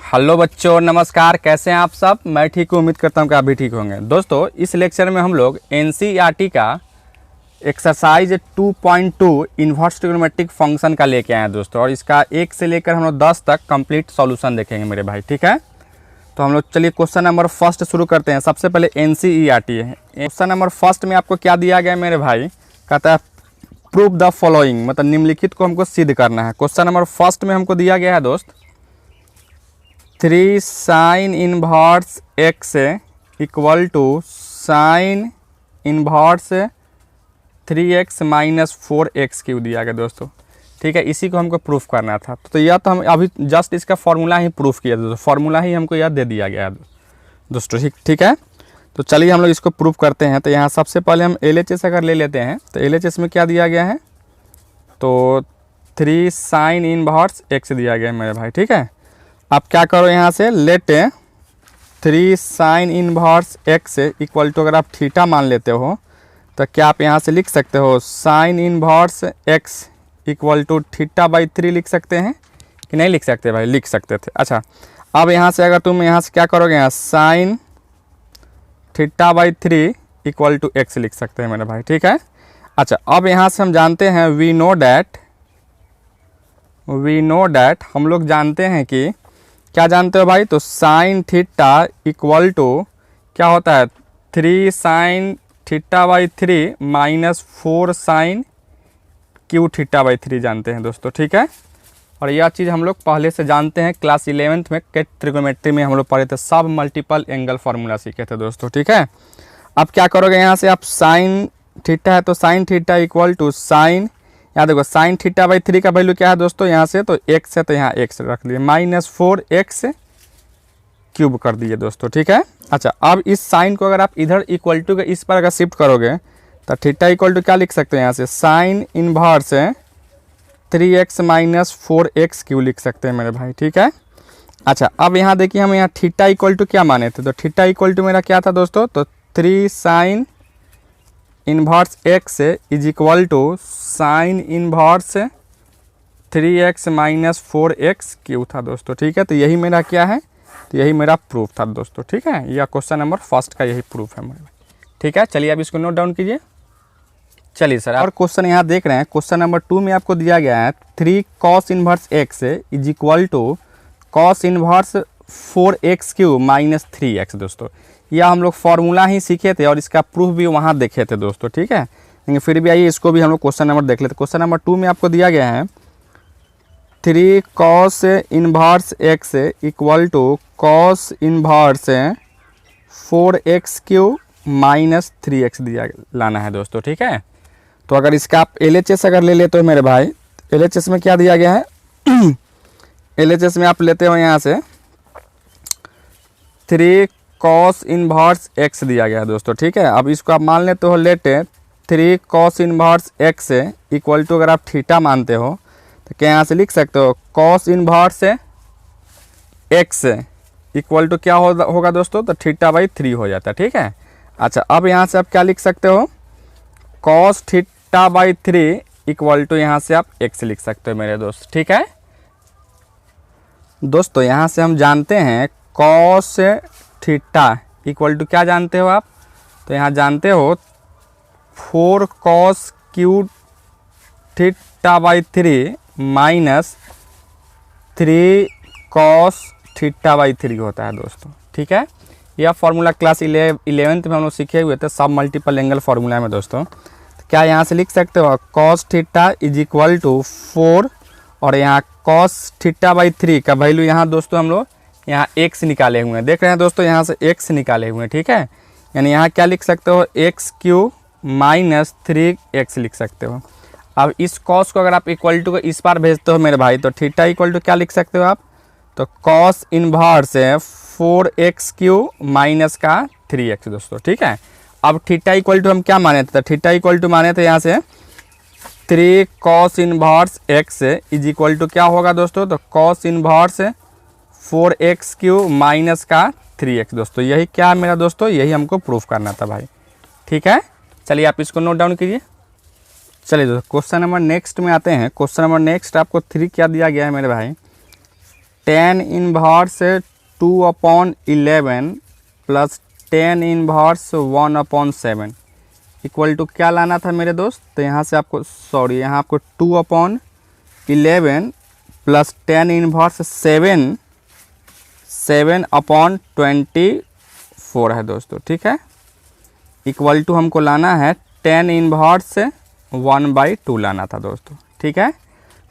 Hello बच्चों, नमस्कार। कैसे हैं आप सब? मैं ठीक हूँ, उम्मीद करता हूँ कि आप भी ठीक होंगे। दोस्तों, इस लेक्चर में हम लोग एनसीईआरटी का एक्सरसाइज 2.2 इन्वर्स ट्रिग्नोमेट्रिक फंक्शन का लेके आए हैं दोस्तों, और इसका 1 से लेकर हम लोग 10 तक कंप्लीट सॉल्यूशन देखेंगे मेरे भाई। ठीक है, तो हम लोग चलिए क्वेश्चन नंबर फर्स्ट शुरू करते हैं। सबसे पहले एनसीईआरटी है। क्वेश्चन नंबर फर्स्ट में आपको क्या दिया गया मेरे भाई? कहता है प्रूव द फॉलोइंग, मतलब निम्नलिखित को हमको सिद्ध करना है। क्वेश्चन नंबर फर्स्ट में हमको दिया गया है दोस्त 3 sine inverse x equal to sine inverse 3x minus 4x cube दिया गया दोस्तों। ठीक है, इसी को हमको प्रूफ करना था। तो यह तो हम अभी जस्ट इसका फॉर्मूला ही प्रूफ किया दोस्तों, फॉर्मूला ही हमको यह दे दिया गया दोस्तों। ठीक है, तो चलिए हम लोग इसको प्रूफ करते हैं। तो यहाँ सबसे पहले हम LHS अगर ले लेते हैं तो LHS में क्या दिया गया है? तो 3 साइन इनवर्स x दिया गया है मेरे भाई। ठीक है, आप क्या करो यहाँ से let 3 sine inverse x equal to, अगर आप थीटा मान लेते हो तो क्या आप यहाँ से लिख सकते हो sine inverse x equal to theta by 3 लिख सकते हैं कि नहीं लिख सकते भाई? लिख सकते थे। अच्छा, अब यहाँ से अगर तुम यहाँ से क्या करोगे, यहाँ sine theta by 3 equal to x लिख सकते हैं मेरे भाई। ठीक है, अच्छा अब यहाँ से हम जानते हैं वी नो डैट हम लोग जानते हैं कि क्या जानते हो भाई? तो साइन थीटा इक्वल टू क्या होता है? 3 sine theta by 3 minus 4 sine cube theta by 3 जानते हैं दोस्तों। ठीक है, और यह चीज़ हम लोग पहले से जानते हैं, क्लास 11th में ट्रिग्नोमेट्री में हम लोग पढ़े थे, सब मल्टीपल एंगल फार्मूला सीखे थे दोस्तों। ठीक है, अब क्या करोगे यहाँ से, आप साइन थीटा है तो sine theta equal to sine, यहाँ देखो साइन थीटा बाई 3 का वैल्यू क्या है दोस्तों? यहाँ से तो x है तो यहाँ x रख लिए, माइनस 4x क्यूब कर दिए दोस्तों। ठीक है, अच्छा अब इस साइन को अगर आप इधर इक्वल टू के इस पर अगर शिफ्ट करोगे तो थीटा इक्वल टू क्या लिख सकते हैं? यहाँ से sign inverse 3x minus 4x Q लिख सकते हैं मेरे भाई। ठीक है, अच्छा अब यहाँ देखिए हम यहाँ थीटा इक्वल टू क्या माने थे? तो थीटा इक्वल टू मेरा क्या था दोस्तों? तो 3 sine inverse x is equal to sine inverse 3x minus 4x cube था दोस्तों। ठीक है, तो यही मेरा क्या है? तो यही मेरा प्रूफ था दोस्तों। ठीक है, यह क्वेश्चन नंबर फर्स्ट का यही प्रूफ है मेरे भाई। ठीक है, चलिए अब इसको नोट डाउन कीजिए। चलिए सर, और क्वेश्चन यहाँ देख रहे हैं, क्वेश्चन नंबर 2 में आपको दिया गया है 3 cos inverse x is equal to cos inverse 4x cube minus 3x दोस्तों। यह हम लोग फार्मूला ही सीखे थे और इसका प्रूफ भी वहाँ देखे थे दोस्तों। ठीक है, लेकिन फिर भी आइए इसको भी हम लोग क्वेश्चन नंबर देख लेते। क्वेश्चन नंबर 2 में आपको दिया गया है 3 cos inverse x equal to cos inverse 4x cube minus 3x दिया लाना है दोस्तों। ठीक है, तो अगर इसका आप LHS अगर ले लेते हो मेरे भाई, LHS में क्या दिया गया है? LHS में आप लेते हो यहाँ से 3 कॉस इनवर्स x दिया गया है दोस्तों। ठीक है, अब इसको आप मान लेते हो let 3 cos inverse x equal to, अगर आप थीटा मानते हो तो क्या यहाँ से लिख सकते हो cos inverse x equal to क्या होगा दोस्तों? तो थीटा बाई 3 हो जाता है। ठीक है, अच्छा अब यहाँ से आप क्या लिख सकते हो? Cos theta by 3 equal to यहाँ से आप x लिख सकते हो मेरे दोस्त। ठीक है दोस्तों, यहाँ से हम जानते हैं कॉस थीटा इक्वल टू क्या जानते हो आप? तो यहाँ जानते हो 4 cos Q theta by 3 minus 3 cos theta by 3 होता है दोस्तों। ठीक है, यह फार्मूला क्लास 11th में हम लोग सीखे हुए थे, सब मल्टीपल एंगल फार्मूला में दोस्तों। तो क्या यहाँ से लिख सकते हो cos theta is equal to 4, और यहाँ कॉस थीटा बाई 3 का वैल्यू यहाँ दोस्तों हम लोग यहाँ x निकाले हुए हैं, देख रहे हैं दोस्तों, यहाँ से x निकाले हुए हैं। ठीक है, यानी यहाँ क्या लिख सकते हो? x क्यू माइनस 3x लिख सकते हो। अब इस कॉस को अगर आप इक्वल टू को इस बार भेजते हो मेरे भाई, तो थीटा इक्वल टू क्या लिख सकते हो आप? तो cos inverse 4x cube minus का 3x दोस्तों। ठीक है, अब थीटा इक्वल टू हम क्या माने थे? तो थीटा इक्वल टू माने थे यहाँ से 3 cos inverse x is equal to क्या होगा दोस्तों? तो cos inverse 4x cube minus का 3x दोस्तों। यही क्या है मेरा दोस्तों? यही हमको प्रूफ करना था भाई। ठीक है, चलिए आप इसको नोट डाउन कीजिए। चलिए दोस्तों, क्वेश्चन नंबर नेक्स्ट में आते हैं। क्वेश्चन नंबर नेक्स्ट आपको 3 क्या दिया गया है मेरे भाई? tan inverse 2/11 plus tan inverse 1/7 equal to क्या लाना था मेरे दोस्त। तो यहाँ से आपको यहाँ आपको 2/11 प्लस tan इनवर्स 7/24 है दोस्तों, ठीक है। इक्वल टू हमको लाना है tan इनवर्स 1/2 लाना था दोस्तों, ठीक है।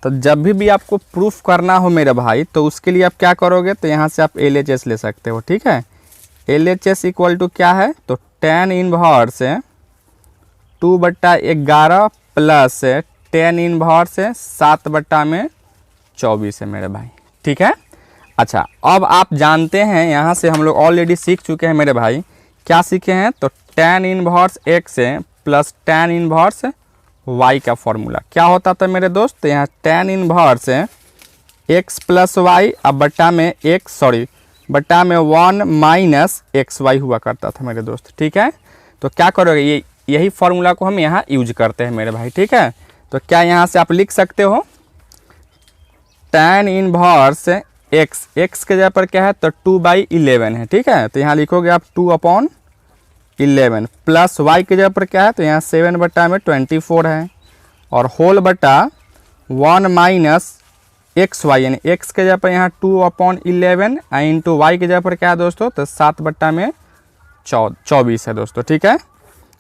तो जब भी आपको प्रूफ करना हो मेरे भाई, तो उसके लिए आप क्या करोगे, तो यहाँ से आप LHS ले सकते हो, ठीक है। LHS इक्वल टू क्या है, तो tan inverse 2/11 plus tan inverse 7/24 है मेरे भाई, ठीक है। अच्छा, अब आप जानते हैं यहाँ से हम लोग ऑलरेडी सीख चुके हैं मेरे भाई। क्या सीखे हैं, तो tan inverse x plus tan inverse y का फॉर्मूला क्या होता था मेरे दोस्त। तो यहाँ tan inverse x plus y अब बट्टा में 1 माइनस XY हुआ करता था मेरे दोस्त, ठीक है। तो क्या करोगे, यही फॉर्मूला को हम यहाँ यूज करते हैं मेरे भाई, ठीक है। तो क्या यहाँ से आप लिख सकते हो tan इनवर्स x के जगह पर क्या है, तो 2/11 है, ठीक है। तो यहाँ लिखोगे आप 2/11 प्लस y के जगह पर क्या है, तो यहाँ 7/24 है और होल बटा 1 माइनस XY यानी x के जगह पर यहाँ 2/11 इंटू y के जगह पर क्या है दोस्तों, तो 7/24 है दोस्तों, ठीक है।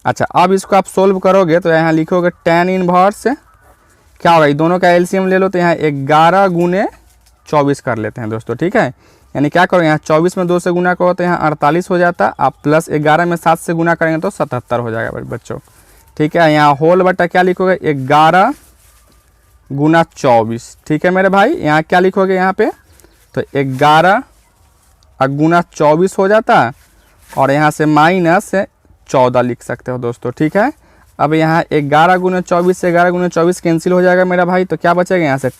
अच्छा, अब इसको आप सोल्व करोगे तो यहाँ लिखोगे tan इनवर्स क्या होगा, दोनों का एलसीएम ले लो। तो यहाँ 11 गुने 24 कर लेते हैं दोस्तों, ठीक है। यानी क्या करो, यहाँ 24 में 2 से गुना करो तो यहाँ 48 हो जाता। आप प्लस 11 में 7 से गुना करेंगे तो 77 हो जाएगा बच्चों, ठीक है। यहाँ होल बटा क्या लिखोगे, 11 गुना 24, ठीक है मेरे भाई। यहाँ क्या लिखोगे यहाँ पे, तो 11 गुना 24 हो जाता और यहाँ से माइनस 14 लिख सकते हो दोस्तों, ठीक है। अब यहाँ 11 गुना 24 से 11 गुना 24 कैंसिल हो जाएगा मेरा भाई। तो क्या बचेगा यहाँ से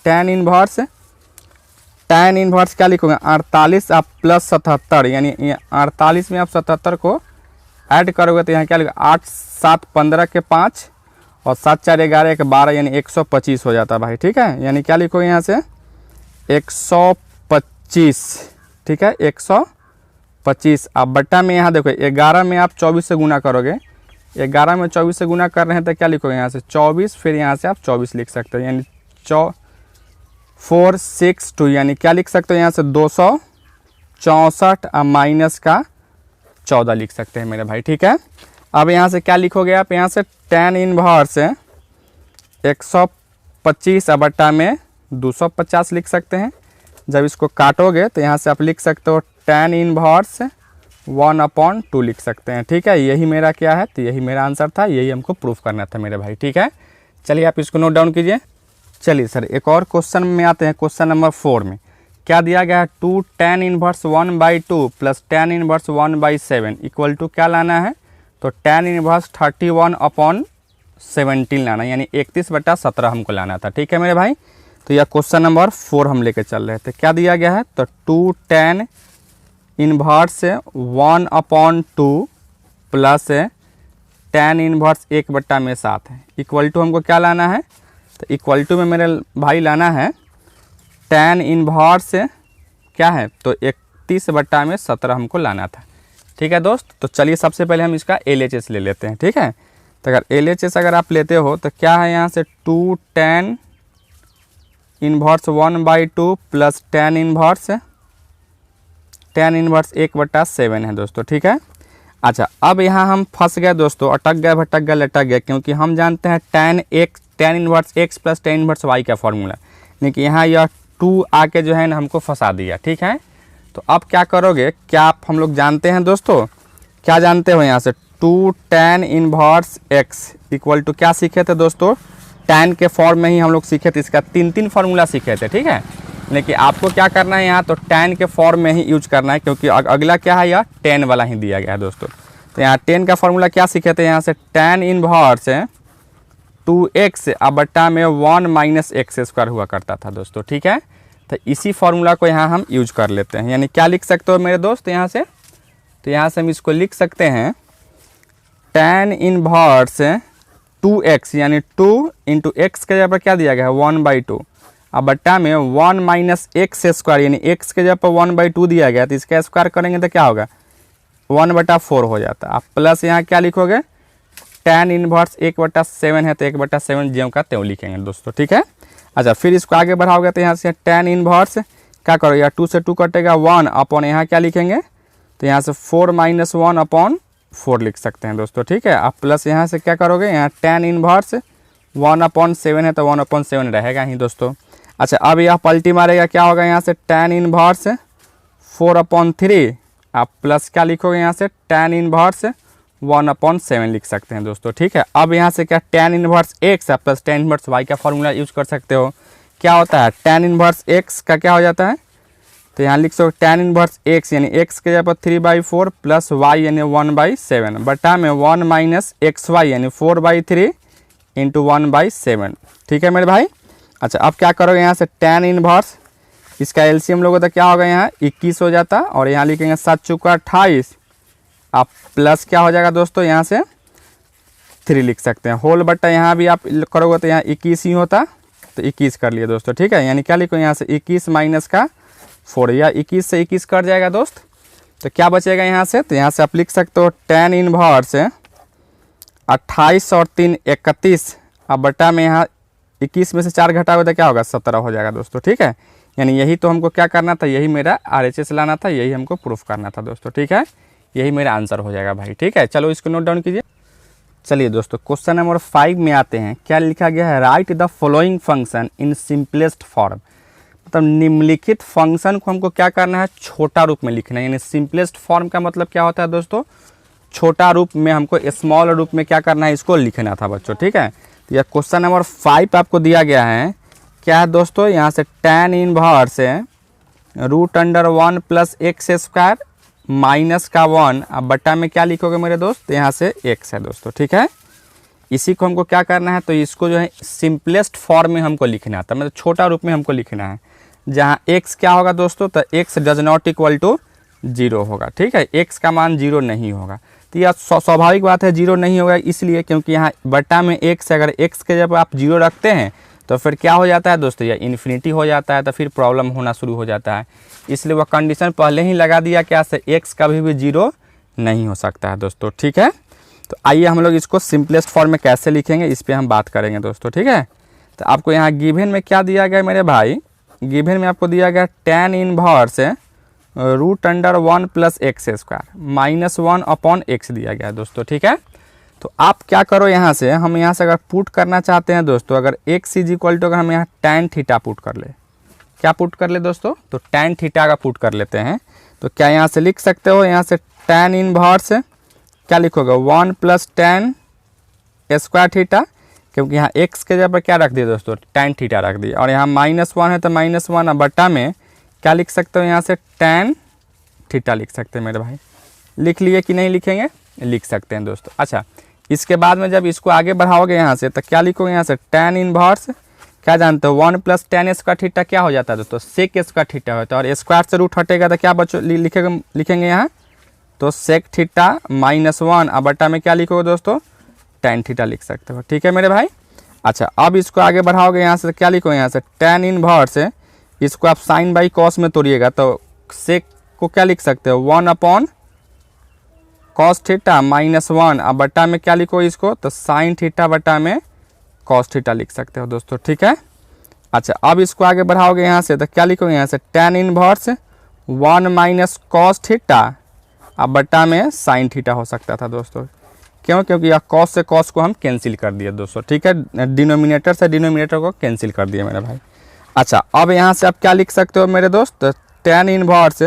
tan इनवर्स क्या लिखोगे, 48 आप प्लस 77 यानी 48 में आप 77 को ऐड करोगे तो यहाँ क्या लिखोगे, 8 7 15 के 5 और 7 4 11 के 12 यानी 125 हो जाता भाई, ठीक है। यानी क्या लिखोगे यहाँ से 125, ठीक है, 125। अब बट्टा में यहाँ देखो 11 में आप 24 से गुना करोगे, 11 में 24 से गुना कर रहे हैं तो क्या लिखोगे यहाँ से 24, फिर यहाँ से आप 24 लिख सकते हो यानी 462 यानी क्या लिख सकते हो यहाँ से 264 माइनस का 14 लिख सकते हैं मेरे भाई, ठीक है। अब यहाँ से क्या लिखोगे आप, यहाँ से tan इनवर्स 125 बट्टा में 250 लिख सकते हैं। जब इसको काटोगे तो यहाँ से आप लिख सकते हो tan इनवर्स 1/2 लिख सकते हैं, ठीक है। यही मेरा क्या है, तो यही मेरा आंसर था, यही हमको प्रूफ करना था मेरे भाई, ठीक है। चलिए आप इसको नोट डाउन कीजिए। चलिए सर एक और क्वेश्चन में आते हैं। क्वेश्चन नंबर 4 में क्या दिया गया है, 2 tan inverse 1/2 plus tan inverse 1/7 equal to क्या लाना है, तो tan इनवर्स 31/17 लाना यानी 31/17 हमको लाना था, ठीक है मेरे भाई। तो यह क्वेश्चन नंबर 4 हम लेके चल रहे थे। क्या दिया गया है, तो 2 tan inverse 1/2 plus tan inverse 1/7 है इक्वल टू हमको क्या लाना है, तो इक्वल टू में मेरे भाई लाना है tan इनवर्स क्या है, तो 31/17 हमको लाना था, ठीक है दोस्त। तो चलिए सबसे पहले हम इसका LHS ले लेते हैं, ठीक है। तो अगर LHS अगर आप लेते हो तो क्या है यहाँ से 2 tan inverse 1/2 plus tan inverse 1/7 है दोस्तों, ठीक है। अच्छा, अब यहाँ हम फंस गए दोस्तों, अटक गए भटक गए लटक गए, क्योंकि हम जानते हैं tan inverse x plus tan inverse y का फॉर्मूला, लेकिन यहाँ यह 2 आके जो है ना हमको फंसा दिया, ठीक है। तो अब क्या करोगे, क्या आप हम लोग जानते हैं दोस्तों, क्या जानते हो यहाँ से 2 tan inverse x equal to क्या सीखे थे दोस्तों, tan के फॉर्म में ही हम लोग सीखे थे, इसका 3 फार्मूला सीखे थे, ठीक है। लेकिन आपको क्या करना है यहाँ, तो tan के फॉर्म में ही यूज करना है, क्योंकि अगला क्या है, यह tan वाला ही दिया गया है दोस्तों। तो यहाँ 10 का फॉर्मूला क्या सीखे थे, यहाँ से tan इनवर्स 2x बट्टा में 1 माइनस एक्स स्क्वायर हुआ करता था दोस्तों, ठीक है। तो इसी फॉर्मूला को यहाँ हम यूज कर लेते हैं, यानी क्या लिख सकते हो मेरे दोस्त यहाँ से, तो यहाँ से हम इसको लिख सकते हैं tan इनवर्स 2x यानी 2 इंटू एक्स के जगह पर क्या दिया गया है 1/2 अब बट्टा में 1 माइनस एक्स स्क्वायर, यानी एक्स के जगह पर 1/2 दिया गया तो इसका स्क्वायर करेंगे तो क्या होगा 1/4 हो जाता है। आप प्लस यहाँ क्या लिखोगे tan इनवर्स 1/7 है तो 1/7 ज्यों का त्यों लिखेंगे दोस्तों, ठीक है। अच्छा फिर इसको आगे बढ़ाओगे तो यहाँ से tan इनवर्स क्या करोगे, या 2 से 2 कटेगा 1 अपॉन यहाँ क्या लिखेंगे तो यहाँ से 4 माइनस 1/4 लिख सकते हैं दोस्तों, ठीक है। आप प्लस यहाँ से क्या करोगे, यहाँ tan इनवर्स 1/7 है तो 1/7 रहेगा ही दोस्तों। अच्छा अब यह पलटी मारेगा, क्या होगा यहाँ से tan इनवर्स 4/3, आप प्लस क्या लिखोगे यहाँ से tan इनवर्स 1/7 लिख सकते हैं दोस्तों, ठीक है। अब यहाँ से क्या tan इनवर्स x है प्लस tan इनवर्स y का फॉर्मूला यूज कर सकते हो। क्या होता है tan इनवर्स x का क्या हो जाता है, तो यहाँ लिख सकते tan इनवर्स x यानी x के जगह पर 3/4 प्लस y यानी 1/7 बटा में 1 माइनस XY यानी 4/3 इंटू 1/7, ठीक है मेरे भाई। अच्छा अब क्या करोगे, यहाँ से tan इनवर्स इसका एलसीएम लोगों तो क्या होगा यहाँ 21 हो जाता, और यहाँ लिखेंगे 7 चौका 28, आप प्लस क्या हो जाएगा दोस्तों यहाँ से 3 लिख सकते हैं, होल बट्टा यहाँ भी आप करोगे तो यहाँ 21 ही होता तो 21 कर लिए दोस्तों, ठीक है। यानी क्या लिखो यहाँ से 21 माइनस का 4, या 21 से 21 कट जाएगा दोस्त, तो क्या बचेगा यहाँ से, तो यहाँ से आप लिख सकते हो tan इनवर्स 28 और 3 31, अब बट्टा में यहाँ 21 में से 4 घटाओगे तो क्या होगा 17 हो जाएगा दोस्तों, ठीक है। यानी यही तो हमको क्या करना था, यही मेरा RHS लाना था, यही हमको प्रूफ करना था दोस्तों, ठीक है। यही मेरा आंसर हो जाएगा भाई, ठीक है। चलो इसको नोट डाउन कीजिए। चलिए दोस्तों क्वेश्चन नंबर 5 में आते हैं। क्या लिखा गया है, right the following function in simplest form, मतलब निम्नलिखित फंक्शन को हमको क्या करना है छोटा रूप में लिखना है। यानी सिंपलेस्ट फॉर्म का मतलब क्या होता है दोस्तों, छोटा रूप में हमको स्मॉल रूप में क्या करना है इसको लिखना था बच्चों, ठीक है। तो यह क्वेश्चन नंबर 5 आपको दिया गया है, क्या है दोस्तों, यहाँ से tan inverse √1 plus x square minus का 1, अब बट्टा में क्या लिखोगे मेरे दोस्त, यहाँ से x है दोस्तों, ठीक है। इसी को हमको क्या करना है, तो इसको जो है सिंपलेस्ट फॉर्म में हमको लिखना था, मतलब छोटा रूप में हमको लिखना है, जहाँ x क्या होगा दोस्तों, तो x does not equal to 0 होगा, ठीक है। x का मान 0 नहीं होगा, तो यह स्वाभाविक बात है 0 नहीं होगा, इसलिए क्योंकि यहाँ बट्टा में x, अगर x के जब आप 0 रखते हैं तो फिर क्या हो जाता है दोस्तों, यह इन्फिनिटी हो जाता है, तो फिर प्रॉब्लम होना शुरू हो जाता है। इसलिए वह कंडीशन पहले ही लगा दिया क्या से x कभी भी 0 नहीं हो सकता है दोस्तों, ठीक है। तो आइए हम लोग इसको सिंपलेस्ट फॉर्म में कैसे लिखेंगे इस पर हम बात करेंगे दोस्तों, ठीक है। तो आपको यहाँ गिवन में क्या दिया गया मेरे भाई, गिवन में आपको दिया गया tan inverse √1 plus x square -1/x दिया गया है दोस्तों, ठीक है। तो आप क्या करो, यहाँ से हम यहाँ से अगर पुट करना चाहते हैं दोस्तों, अगर x इज इक्वल टू अगर हम यहाँ tan थीटा पुट कर ले, क्या पुट कर ले दोस्तों, तो tan थीटा का पुट कर लेते हैं। तो क्या यहाँ से लिख सकते हो, यहाँ से tan इनवर्स क्या लिखोगे 1 प्लस tan स्क्वायर थीटा, क्योंकि यहाँ x के जगह पर क्या रख दिया दोस्तों tan थीटा रख दिया, और यहाँ -1 है तो -1, अब बट्टा में क्या लिख सकते हो यहाँ से tan थीटा लिख सकते हैं मेरे भाई। लिख लिए कि नहीं लिखेंगे, लिख सकते हैं दोस्तों। अच्छा इसके बाद में जब इसको आगे बढ़ाओगे यहाँ से तो क्या लिखोगे, यहाँ से tan इनवर्स क्या जानते हो 1 प्लस tan स्क्वायर थीटा क्या हो जाता है दोस्तों sec स्क्वायर थीटा होता है, और स्क्वायर से रूट हटेगा तो क्या बच्चों लिखेंगे यहाँ, तो sec थीटा -1, अब बट्टा में क्या लिखोगे दोस्तों tan थीटा लिख सकते हो, ठीक है मेरे भाई। अच्छा अब इसको आगे बढ़ाओगे यहाँ से क्या लिखोगे, यहाँ से tan इनवर्स इसको आप साइन बाई कॉस में तोड़िएगा तो sec को क्या लिख सकते हो 1/cos थीटा -1, अब बट्टा में क्या लिखो इसको, तो साइन थीटा बट्टा में cos थीटा लिख सकते हो दोस्तों, ठीक है। अच्छा अब इसको आगे बढ़ाओगे यहाँ से तो क्या लिखोगे, यहाँ से tan inverse 1 minus cos theta, अब बट्टा में साइन थीटा हो सकता था दोस्तों, क्यों, क्योंकि यह cos से cos को हम कैंसिल कर दिए दोस्तों, ठीक है। डिनोमिनेटर से डिनोमिनेटर को कैंसिल कर दिए मेरे भाई। अच्छा अब यहाँ से आप क्या लिख सकते हो मेरे दोस्त, तो tan inverse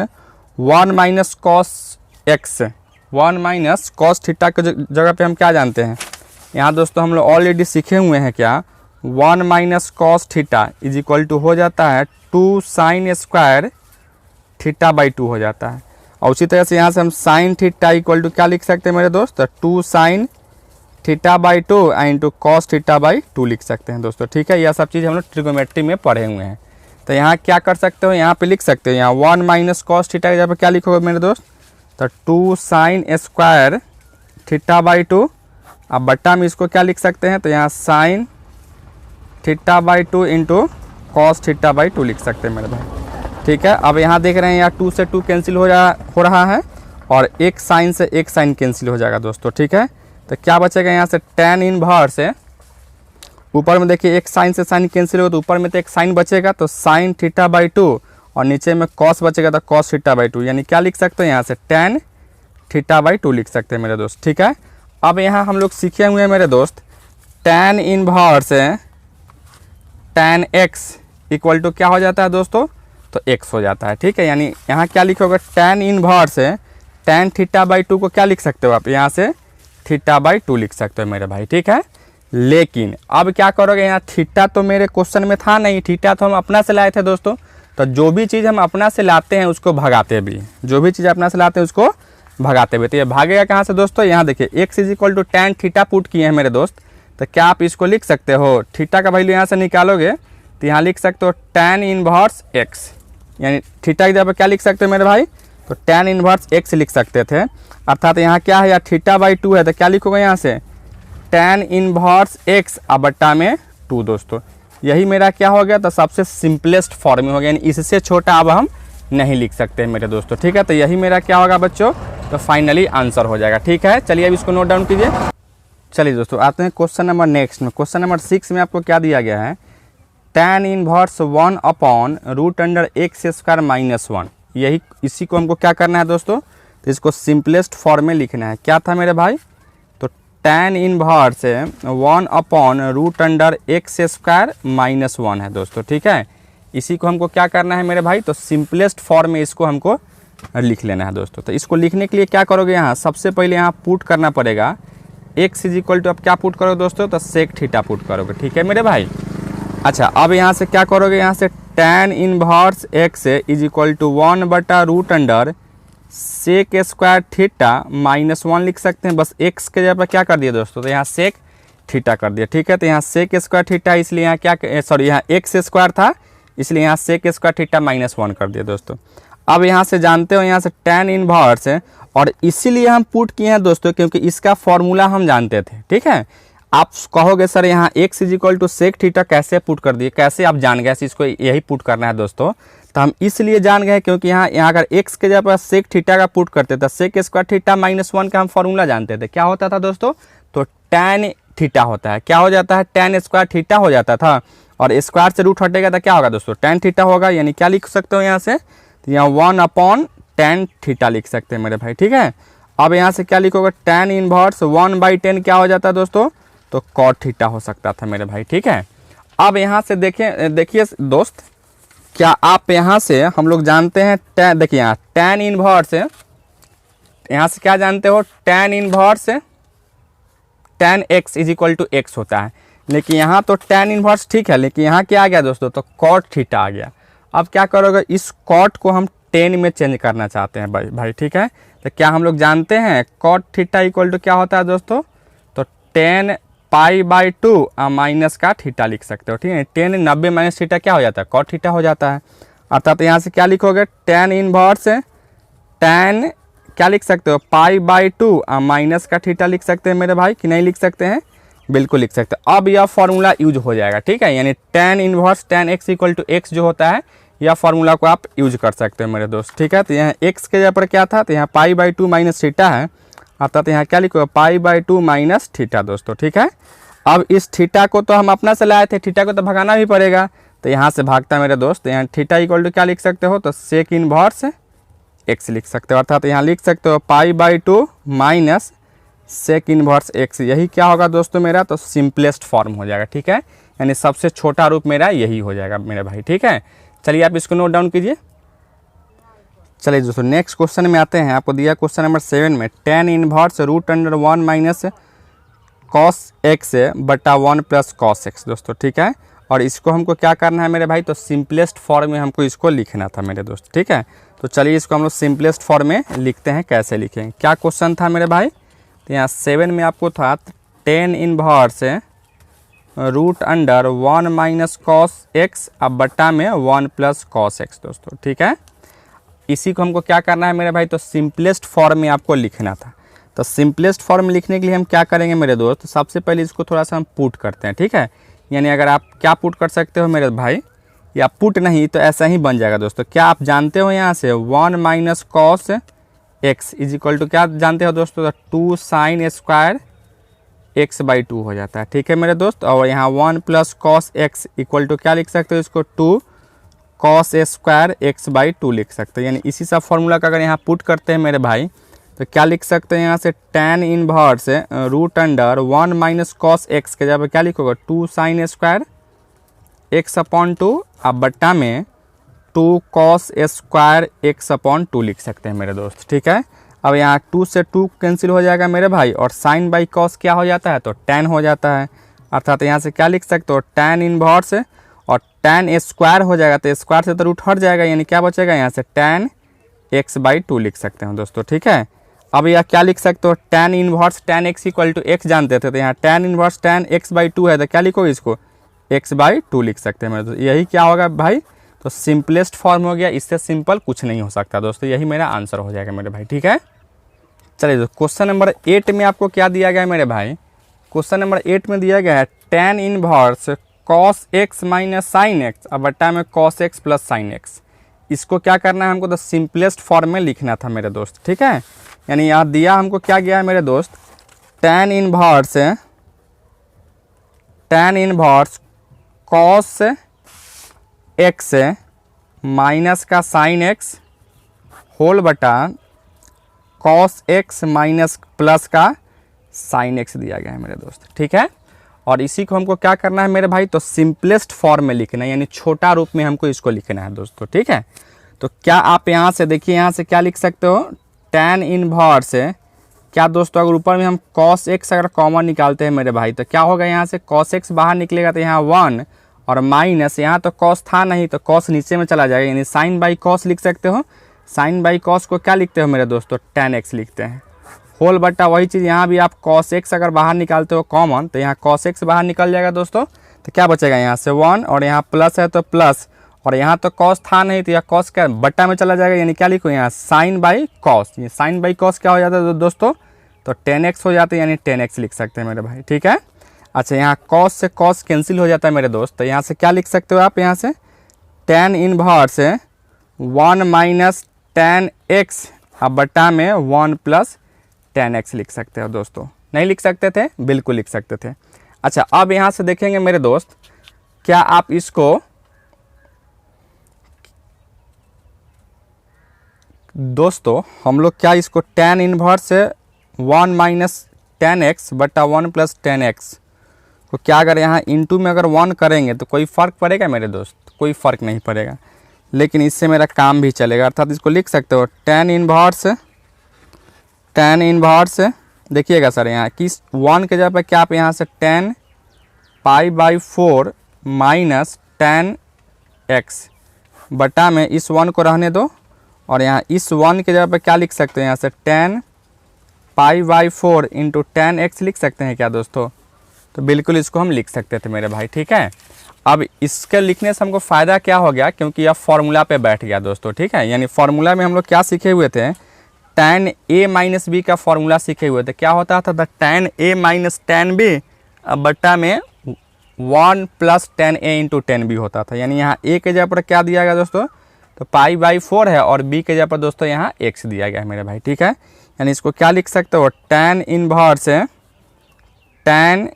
1 minus cos theta के जगह पे हम क्या जानते हैं, यहाँ दोस्तों हम लोग ऑलरेडी सीखे हुए हैं क्या, 1 minus cos theta is equal to हो जाता है 2 साइन स्क्वायर थीटा बाई 2 हो जाता है, और उसी तरह से यहाँ से हम साइन थीटा इक्वल टू क्या लिख सकते हैं मेरे दोस्त, 2 sign theta by 2 into cos theta by 2 लिख सकते हैं दोस्तों, ठीक है। यह सब चीज़ हम लोग ट्रिगोमेट्री में पढ़े हुए हैं। तो यहाँ क्या कर सकते हो, यहाँ पे लिख सकते हो, यहाँ 1 माइनस cos थीटा के जगह पे क्या लिखोगे मेरे दोस्त, तो 2 साइन स्क्वायर थीटा बाई 2, अब बट्टा में इसको क्या लिख सकते हैं, तो यहाँ sine theta by 2 into cos theta by 2 लिख सकते हैं मेरे भाई। ठीक है, अब यहाँ देख रहे हैं यहाँ 2 से 2 कैंसिल हो रहा है और एक साइन से एक साइन कैंसिल हो जाएगा दोस्तों। ठीक है, तो क्या बचेगा यहाँ से tan इनवर्स है, ऊपर में देखिए एक साइन से साइन कैंसिल होगा तो ऊपर में तो एक साइन बचेगा, तो साइन थीटा बाई 2 और नीचे में कॉस बचेगा तो कॉस थीटा बाई 2, यानी क्या लिख सकते हैं यहाँ से tan थीटा बाई 2 लिख सकते हैं मेरे दोस्त। ठीक है, अब यहाँ हम लोग सीखे हुए हैं मेरे दोस्त tan इनवर्स है tan x इक्वल टू क्या हो जाता है दोस्तों, तो x हो जाता है। ठीक है, यानी यहाँ क्या लिखोगे tan इनवर्स है tan थीटा बाई 2 को क्या लिख सकते हो आप, यहाँ से थीटा बाई 2 लिख सकते हो मेरे भाई। ठीक है, लेकिन अब क्या करोगे, यहाँ थीटा तो मेरे क्वेश्चन में था नहीं, थीटा तो हम अपना से लाए थे दोस्तों। तो जो भी चीज़ हम अपना से लाते हैं उसको भगाते भी, जो भी चीज़ अपना से लाते हैं उसको भगाते भी। तो ये भागेगा कहाँ से दोस्तों, यहाँ देखिए x is equal to tan theta put किए हैं मेरे दोस्त, तो क्या आप इसको लिख सकते हो, थीटा का वैल्यू यहाँ से निकालोगे तो यहाँ लिख सकते हो tan इनवर्स x, यानी थीटा की जगह पर क्या लिख सकते हो मेरे भाई, तो tan इनवर्स x लिख सकते थे। अर्थात यहाँ क्या है, या थीटा बाई 2 है तो क्या लिखोगे यहाँ से tan इनवर्स x अब बट्टा में 2 दोस्तों। यही मेरा क्या हो गया, तो सबसे सिंपलेस्ट फॉर्म में हो गया, यानी इससे छोटा अब हम नहीं लिख सकते मेरे दोस्तों। ठीक है, तो यही मेरा क्या होगा बच्चों, तो फाइनली आंसर हो जाएगा। ठीक है, चलिए अब इसको नोट डाउन कीजिए। चलिए दोस्तों आते हैं क्वेश्चन नंबर नेक्स्ट में। क्वेश्चन नंबर 6 में आपको क्या दिया गया है, tan inverse 1 upon root under x square minus 1। यही इसी को हमको क्या करना है दोस्तों, तो इसको सिंपलेस्ट फॉर्म में लिखना है। क्या था मेरे भाई, तो tan inverse 1 upon root under x square minus 1 है दोस्तों। ठीक है, इसी को हमको क्या करना है मेरे भाई, तो सिंपलेस्ट फॉर्म में इसको हमको लिख लेना है दोस्तों। तो इसको लिखने के लिए क्या करोगे, यहाँ सबसे पहले यहाँ पुट करना पड़ेगा x इज इक्वल टू, अब क्या पुट करोगे दोस्तों, तो सेक थीटा पुट करोगे। ठीक है मेरे भाई, अच्छा अब यहाँ से क्या करोगे, यहाँ से tan inverse x is equal to 1 बटा root under sec square theta minus 1 लिख सकते हैं। बस x के जगह पर क्या कर दिया दोस्तों, तो यहाँ सेक थीटा कर दिया। ठीक है, तो यहाँ सेक स्क्वायर थीटा, इसलिए यहाँ क्या सॉरी यहाँ एक्स स्क्वायर था, इसलिए यहाँ सेक स्क्वायर थीटा माइनस 1 कर दिया दोस्तों। अब यहाँ से जानते हो यहाँ से tan इनवर्स है, और इसीलिए हम पुट किए हैं दोस्तों क्योंकि इसका फॉर्मूला हम जानते थे। ठीक है, आप कहोगे सर यहाँ x is equal to sec theta कैसे पुट कर दिए, कैसे आप जान गए इसको यही पुट करना है दोस्तों। तो हम इसलिए जान गए क्योंकि यहाँ अगर x के जगह पर सेक थीटा का पुट करते थे, सेक स्क्वायर थीटा माइनस 1 का हम फॉर्मूला जानते थे। क्या होता था दोस्तों, तो tan थीटा होता है, क्या हो जाता है, tan स्क्वायर थीटा हो जाता था, और स्क्वायर से रूट हटेगा तो क्या होगा दोस्तों, tan थीटा होगा। यानी क्या लिख सकते हो यहाँ से, तो यहाँ 1 अपॉन tan थीटा लिख सकते हैं मेरे भाई। ठीक है, अब यहाँ से क्या लिखोगे, tan इनवर्स 1/10 क्या हो जाता है दोस्तों, तो cot थीटा हो सकता था मेरे भाई। ठीक है, अब यहाँ से देखिए दोस्त, क्या आप यहाँ से हम लोग जानते हैं देखिए यहाँ tan इनवर्स है, यहाँ से क्या जानते हो, tan inverse tan x is equal to x होता है, लेकिन यहाँ तो tan इनवर्स ठीक है, लेकिन यहाँ क्या आ गया दोस्तों, तो cot थीटा आ गया। अब क्या करोगे, इस cot को हम tan में चेंज करना चाहते हैं भाई। ठीक है, तो क्या हम लोग जानते हैं cot थीटा इक्वल टू क्या होता है दोस्तों, तो tan पाई बाई 2 माइनस का थीटा लिख सकते हो। ठीक है, tan 90 माइनस थीटा क्या हो जाता है, cot थीटा हो जाता है। अर्थात यहाँ से क्या लिखोगे, tan इनवर्स tan क्या लिख सकते हो, पाई बाई 2 माइनस का थीटा लिख सकते हैं मेरे भाई, कि नहीं लिख सकते हैं, बिल्कुल लिख सकते हैं। अब यह फॉर्मूला यूज हो जाएगा। ठीक है, यानी tan inverse tan x equal to x जो होता है, यह फॉर्मूला को आप यूज कर सकते हैं मेरे दोस्त। ठीक है, तो यहाँ x के जगह पर क्या था, तो यहाँ पाई बाई 2 माइनस थीटा है, अर्थात यहाँ क्या लिखो, पाई बाई 2 माइनस थीटा दोस्तों। ठीक है, अब इस थीटा को तो हम अपना से लाए थे, थीटा को तो भगाना भी पड़ेगा, तो यहाँ से भागता है मेरे दोस्त। यहाँ थीटा इक्वल टू क्या लिख सकते हो, तो सेक इनवर्स x लिख सकते हो। अर्थात यहाँ लिख सकते हो pi by 2 minus sec inverse x। यही क्या होगा दोस्तों मेरा, तो सिंपलेस्ट फॉर्म हो जाएगा। ठीक है, यानी सबसे छोटा रूप मेरा यही हो जाएगा मेरे भाई। ठीक है, चलिए आप इसको नोट डाउन कीजिए। चलिए दोस्तों नेक्स्ट क्वेश्चन में आते हैं। आपको दिया क्वेश्चन नंबर 7 में tan inverse root under 1 minus cos x बटा 1 प्लस कॉस एक्स दोस्तों। ठीक है, और इसको हमको क्या करना है मेरे भाई, तो सिंपलेस्ट फॉर्म में हमको इसको लिखना था मेरे दोस्त। ठीक है, तो चलिए इसको हम लोग सिंपलेस्ट फॉर्म में लिखते हैं। कैसे लिखेंगे, क्या क्वेश्चन था मेरे भाई, तो यहाँ 7 में आपको था tan inverse root under 1 minus cos x अब बट्टा में 1 प्लस कॉस एक्स दोस्तों। ठीक है, इसी को हमको क्या करना है मेरे भाई, तो सिंपलेस्ट फॉर्म में आपको लिखना था। तो सिंपलेस्ट फॉर्म में लिखने के लिए हम क्या करेंगे मेरे दोस्त, सबसे पहले इसको थोड़ा सा हम पुट करते हैं। ठीक है, यानी अगर आप क्या पुट कर सकते हो मेरे भाई, या पुट नहीं तो ऐसा ही बन जाएगा दोस्तों। क्या आप जानते हो यहाँ से 1 minus cos x is equal to क्या जानते हो दोस्तों, 2 साइन स्क्वायर एक्स बाई 2 हो जाता है। ठीक है मेरे दोस्त, और यहाँ 1 plus cos x equal to क्या लिख सकते हो इसको, 2 कॉस स्क्वायर एक्स बाई 2 लिख सकते हैं। यानी इसी सब फॉर्मूला का अगर यहाँ पुट करते हैं मेरे भाई तो क्या लिख सकते हैं यहाँ से, tan inverse root under 1 minus cos x के जगह क्या लिखोगे, 2 साइन स्क्वायर एक्स अपॉन 2 अब बट्टा में 2 कॉस स्क्वायर एक्स अपॉन 2 लिख सकते हैं मेरे दोस्त। ठीक है, अब यहाँ 2 से 2 कैंसिल हो जाएगा मेरे भाई, और साइन बाई कॉस क्या हो जाता है, तो tan हो जाता है। अर्थात यहाँ से क्या लिख सकते हो, tan इनवर्स और tan स्क्वायर हो जाएगा, तो स्क्वायर से तो रूट हट जाएगा, यानी क्या बचेगा यहाँ से tan x बाई 2 लिख सकते हैं दोस्तों। ठीक है, अब यह क्या लिख सकते हो, tan inverse tan x equal to x जानते थे, तो यहाँ tan inverse tan x by 2 है, तो क्या लिखोगे इसको, x बाई 2 लिख सकते हैं मेरे दोस्त। यही क्या होगा भाई, तो सिंपलेस्ट फॉर्म हो गया, इससे सिंपल कुछ नहीं हो सकता दोस्तों, यही मेरा आंसर हो जाएगा मेरे भाई। ठीक है, चलिए दोस्तों क्वेश्चन नंबर 8 में आपको क्या दिया गया है मेरे भाई, क्वेश्चन नंबर 8 में दिया गया है tan inverse cos x minus sine x अब बट्टा में cos x plus sine x. इसको क्या करना है हमको, तो सिंपलेस्ट फॉर्म में लिखना था मेरे दोस्त। ठीक है, यानी यहाँ दिया हमको क्या गया है मेरे दोस्त, tan inverse cos x minus का साइन एक्स होल बटा cos x माइनस प्लस का साइन एक्स दिया गया है मेरे दोस्त। ठीक है, और इसी को हमको क्या करना है मेरे भाई, तो सिंपलेस्ट फॉर्म में लिखना है, यानी छोटा रूप में हमको इसको लिखना है दोस्तों। ठीक है, तो क्या आप यहाँ से देखिए, यहाँ से क्या लिख सकते हो, tan इनवर्स क्या दोस्तों, अगर ऊपर में हम cos x अगर कॉमन निकालते हैं मेरे भाई तो क्या होगा, यहाँ से cos x बाहर निकलेगा तो यहाँ 1 और माइनस, यहाँ तो cos था नहीं तो cos नीचे में चला जाएगा, यानी साइन बाई cos लिख सकते हो। साइन बाई cos को क्या लिखते हो मेरे दोस्तों, tan x लिखते हैं, होल बट्टा वही चीज़ यहाँ भी आप cos x अगर बाहर निकालते हो कॉमन तो यहाँ cos x बाहर निकल जाएगा दोस्तों, तो क्या बचेगा यहाँ से 1 और यहाँ प्लस है तो प्लस, और यहाँ तो cos था नहीं तो यहाँ cos क्या बट्टा में चला जाएगा, यानी क्या लिखो यहाँ साइन बाई cos। ये साइन बाई cos क्या हो जाता है दोस्तों, तो tan x हो जाता है, यानी tan x लिख सकते हैं मेरे भाई। ठीक है, अच्छा यहाँ cos से cos कैंसिल हो जाता है मेरे दोस्त, तो यहाँ से क्या लिख सकते हो आप, यहाँ से tan inverse 1 minus tan x अब बट्टा में 1 प्लस tan x लिख सकते हो दोस्तों। नहीं लिख सकते थे, बिल्कुल लिख सकते थे। अच्छा अब यहाँ से देखेंगे मेरे दोस्त, क्या आप इसको दोस्तों हम लोग क्या इसको tan inverse 1 minus tan x बटा 1 प्लस tan x को क्या अगर यहाँ इंटू में अगर 1 करेंगे तो कोई फ़र्क पड़ेगा मेरे दोस्त, कोई फ़र्क नहीं पड़ेगा, लेकिन इससे मेरा काम भी चलेगा। अर्थात इसको लिख सकते हो tan इनवर्स देखिएगा सर यहाँ किस 1 के जगह पर क्या आप यहाँ से tan pi by 4 minus tan x बटा में इस 1 को रहने दो, और यहाँ इस 1 के जगह पर क्या लिख सकते हैं, यहाँ से tan pi by 4 into tan x लिख सकते हैं क्या दोस्तों, तो बिल्कुल इसको हम लिख सकते थे मेरे भाई। ठीक है, अब इसके लिखने से हमको फ़ायदा क्या हो गया, क्योंकि यह फार्मूला पे बैठ गया दोस्तों। ठीक है, यानी फार्मूला में हम लोग क्या सीखे हुए थे, tan a माइनस बी का फार्मूला सीखे हुए थे। क्या होता था, tan a minus tan b अब बट्टा में 1 plus tan a into tan b होता था। यानी यहाँ a के जगह पर क्या दिया गया दोस्तों, तो पाई बाई 4 है, और b के जगह पर दोस्तों यहाँ x दिया गया है मेरे भाई। ठीक है, यानी इसको क्या लिख सकते हो, tan inverse tan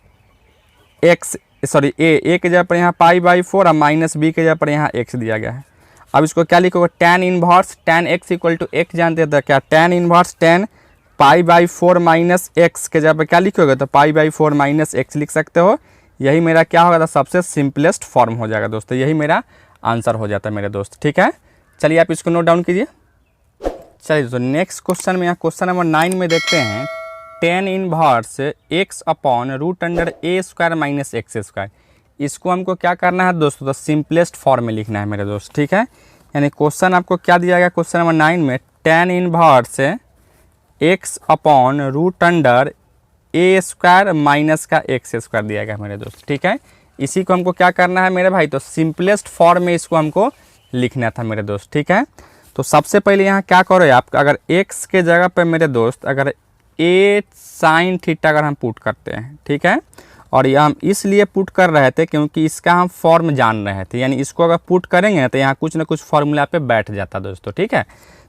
x sorry a के जगह पर यहाँ पाई बाई 4 और माइनस b के जगह पर यहाँ x दिया गया है। अब इसको क्या लिखोगे, tan inverse tan x equal to x जानते थे क्या, tan inverse tan pi by 4 minus x के जगह पर क्या लिखोगे, तो पाई बाई 4 माइनस x लिख सकते हो। यही मेरा क्या होगा, सबसे सिंपलेस्ट फॉर्म हो जाएगा दोस्तों, यही मेरा आंसर हो जाता है मेरे दोस्त। ठीक है, चलिए आप इसको नोट डाउन कीजिए। चलिए दोस्तों नेक्स्ट क्वेश्चन में यहाँ क्वेश्चन नंबर 9 में देखते हैं tan inverse x upon root under a square minus x square. इसको हमको क्या करना है दोस्तों, तो सिंपलेस्ट फॉर्म में लिखना है मेरे दोस्त। ठीक है, यानी क्वेश्चन आपको क्या दिया गया क्वेश्चन नंबर 9 में, tan inverse x upon root under a square minus का एक्स स्क्वायर दिया गया मेरे दोस्त। ठीक है, इसी को हमको क्या करना है मेरे भाई, तो सिंपलेस्ट फॉर्म में इसको हमको लिखना था मेरे दोस्त। ठीक है, तो सबसे पहले यहाँ क्या करो आप, अगर x के जगह पर मेरे दोस्त अगर a साइन थीटा अगर हम पुट करते हैं, ठीक है, और ये हम इसलिए पुट कर रहे थे क्योंकि इसका हम फॉर्म जान रहे थे, यानी इसको अगर पुट करेंगे तो यहाँ कुछ ना कुछ फॉर्मूला पे बैठ जाता दोस्तों, ठीक है।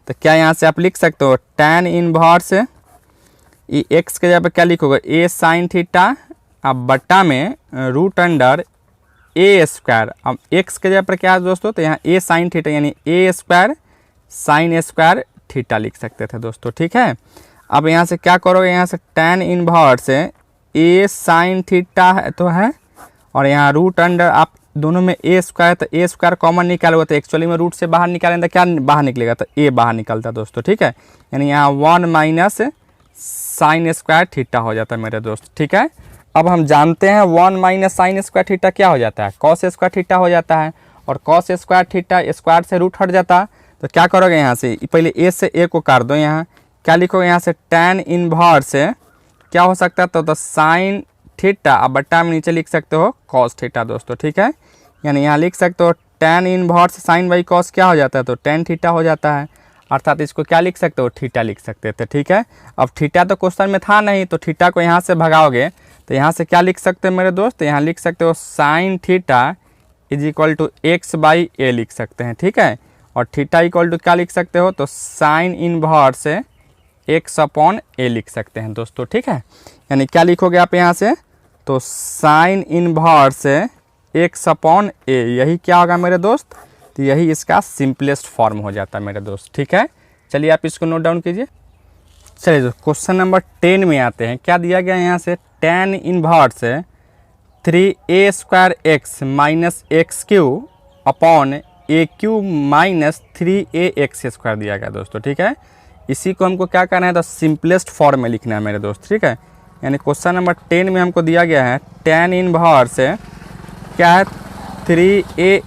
तो क्या यहाँ से आप लिख सकते हो tan इनवर्स ये x के जगह पे क्या लिखोगे a साइन थीटा, अब बट्टा में रूट अंडर a स्क्वायर। अब x के जगह पर क्या है दोस्तों, तो यहाँ a साइन थीटा यानी a square sine square theta लिख सकते थे दोस्तों, ठीक है। अब यहाँ से क्या करोगे, यहाँ से tan inverse a sign theta है तो है, और यहाँ रूट अंडर आप दोनों में a स्क्वायर, तो a स्क्वायर कॉमन निकालोगे तो एक्चुअली में रूट से बाहर निकालेंगे तो क्या बाहर निकलेगा, तो a बाहर निकलता है दोस्तों, ठीक है। यानी यहाँ 1 माइनस साइन स्क्वायर थीटा हो जाता है मेरे दोस्त, ठीक है। अब हम जानते हैं 1 माइनस साइन स्क्वायर थीटा क्या हो जाता है, कॉस स्क्वायर थीटा हो जाता है, और कॉस स्क्वायर थीटा स्क्वायर से रूट हट जाता। तो क्या करोगे यहाँ से पहले a से a को काट दो, यहाँ क्या लिखोगे, यहाँ से tan इनवर्स क्या हो सकता है, तो साइन थीटा, अब बट्टा में नीचे लिख सकते हो कॉस थीटा दोस्तों, ठीक है। यानी यहाँ लिख सकते हो tan inverse sine by cos क्या हो जाता है, तो tan थीटा हो जाता है, अर्थात इसको क्या लिख सकते हो, थीटा लिख सकते थे, ठीक है। अब थीटा तो क्वेश्चन में था नहीं, तो थीटा को यहाँ से भगाओगे तो यहाँ से क्या लिख सकते हो मेरे दोस्त, यहाँ लिख सकते हो sine theta is equal to x by a लिख सकते हैं, ठीक है। और थीटा इक्वल टू क्या लिख सकते हो, तो साइन इनवर्स एक्स अपॉन ए लिख सकते हैं दोस्तों, ठीक है। यानी क्या लिखोगे आप यहाँ से, तो साइन इनवर्स एक्स अपॉन ए, यही क्या होगा मेरे दोस्त, तो यही इसका सिंपलेस्ट फॉर्म हो जाता है मेरे दोस्त, ठीक है। चलिए आप इसको नोट डाउन कीजिए। चलिए दोस्त क्वेश्चन नंबर 10 में आते हैं। क्या दिया गया है यहाँ से, tan inverse 3a square x minus x q upon a q minus 3a x square दिया गया दोस्तों, ठीक है। इसी को हमको क्या करना है, तो सिंपलेस्ट फॉर्म में लिखना है मेरे दोस्त, ठीक है। यानी क्वेश्चन नंबर 10 में हमको दिया गया है tan इनवर्स क्या है 3a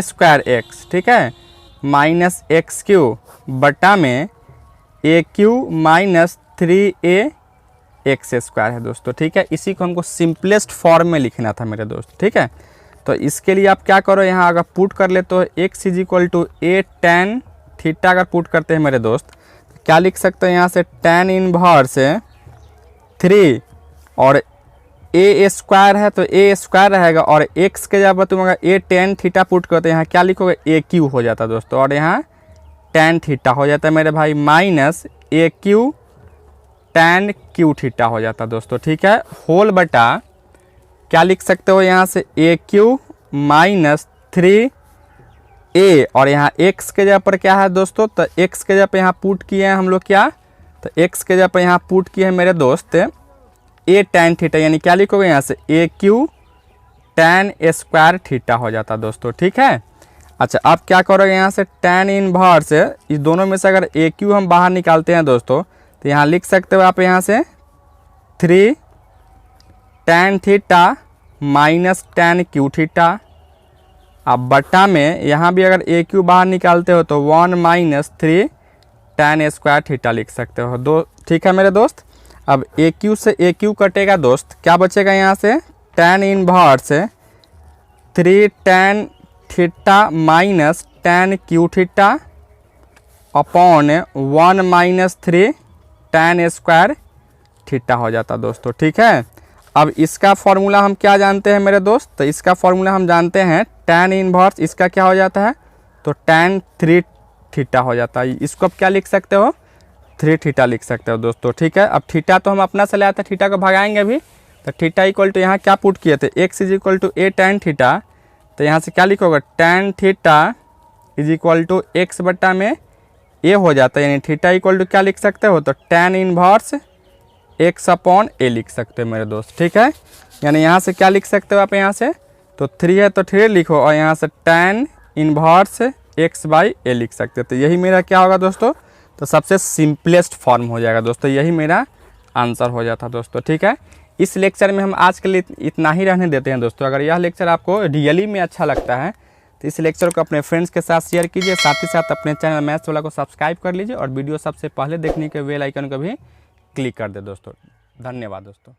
स्क्वायर एक्स, ठीक है, माइनस एक्स क्यू बटा में a q minus 3a x square है दोस्तों, ठीक है। इसी को हमको सिंपलेस्ट फॉर्म में लिखना था मेरे दोस्त, ठीक है। तो इसके लिए आप क्या करो, यहाँ अगर पुट कर ले तो x is equal to a tan theta अगर पुट करते हैं मेरे दोस्त तो क्या लिख सकते हैं, यहाँ से tan इनवर्स 3 और ए स्क्वायर है तो ए स्क्वायर रहेगा, और एक्स के जगह पर तुम अगर ए tan थीटा पुट करते हैं यहाँ क्या लिखोगे, ए क्यू हो जाता है दोस्तों, और यहाँ tan थीटा हो जाता है मेरे भाई, माइनस ए क्यू tan क्यू थीटा हो जाता है दोस्तों, ठीक है। होल बटा क्या लिख सकते हो, यहाँ से ए क्यू माइनस 3a, और यहाँ x के जगह पर क्या है दोस्तों, तो x के जगह पर यहाँ पुट किए हैं हम लोग क्या, तो x के जगह पर यहाँ पुट किए हैं मेरे दोस्त a tan थीटा, यानी क्या लिखोगे यहाँ से ए क्यू tan स्क्वायर थीटा हो जाता दोस्तों, ठीक है। अच्छा आप क्या करोगे, यहाँ से tan इनवर्स इस दोनों में से अगर ए क्यू हम बाहर निकालते हैं दोस्तों तो यहाँ लिख सकते हो आप यहाँ से 3 tan theta minus tan Q theta, अब बटा में यहाँ भी अगर ए क्यू बाहर निकालते हो तो 1 माइनस 3 tan स्क्वायर थीटा लिख सकते हो दो, ठीक है मेरे दोस्त। अब ए क्यू से ए क्यू कटेगा दोस्त, क्या बचेगा यहाँ से tan inverse 3 tan theta minus tan Q theta upon 1 minus 3 tan square theta हो जाता दोस्तों, ठीक है। अब इसका फॉर्मूला हम क्या जानते हैं मेरे दोस्त, तो इसका फॉर्मूला हम जानते हैं tan इनवर्स इसका क्या हो जाता है, तो tan 3 थीटा हो जाता है। इसको आप क्या लिख सकते हो, 3 थीटा लिख सकते हो दोस्तों, ठीक है। अब थीटा तो हम अपना से लाया था, थीटा को भगाएंगे अभी, तो थीटा इक्वल टू यहाँ क्या पुट किए थे, x is equal to a tan theta, तो यहाँ से क्या लिखोगे tan theta is equal to x बट्टा में ए हो जाता है, यानी थीटा इक्वल टू क्या लिख सकते हो, तो tan इनवर्स एक्स अपॉन ए लिख सकते हो मेरे दोस्त, ठीक है। यानी यहाँ से क्या लिख सकते हो आप, यहाँ से तो 3 है तो 3 लिखो, और यहाँ से tan inverse x by a लिख सकते हो, तो यही मेरा क्या होगा दोस्तों, तो सबसे सिंपलेस्ट फॉर्म हो जाएगा दोस्तों, यही मेरा आंसर हो जाता दोस्तों, ठीक है। इस लेक्चर में हम आज के लिए इतना ही रहने देते हैं दोस्तों। अगर यह लेक्चर आपको रियली में अच्छा लगता है तो इस लेक्चर को अपने फ्रेंड्स के साथ शेयर कीजिए, साथ ही साथ अपने चैनल मैथ्स वाला को सब्सक्राइब कर लीजिए, और वीडियो सबसे पहले देखने के बेल आइकन को भी क्लिक कर दे दोस्तों। धन्यवाद दोस्तों।